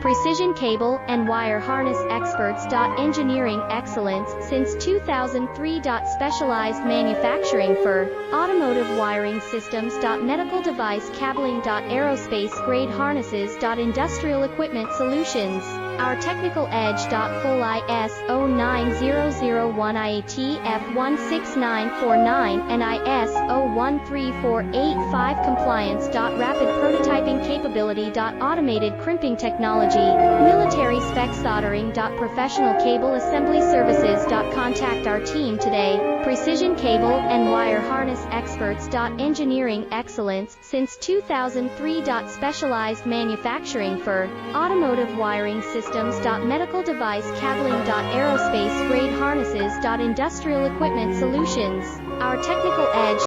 Precision cable and wire harness experts. Engineering excellence since 2003. Specialized manufacturing for automotive wiring systems. Medical device cabling. Aerospace grade harnesses. Industrial equipment solutions. Our technical edge. Full ISO 9001 IATF 16949 and ISO 13485 compliance. Rapid prototyping capability. Automated crimping technology. Military spec soldering. Professional cable assembly services. Contact our team today. Precision cable and wire harness experts. Engineering excellence since 2003. Specialized manufacturing for automotive wiring systems. Medical device cabling. Aerospace grade harnesses. Industrial equipment solutions. Our technical edge.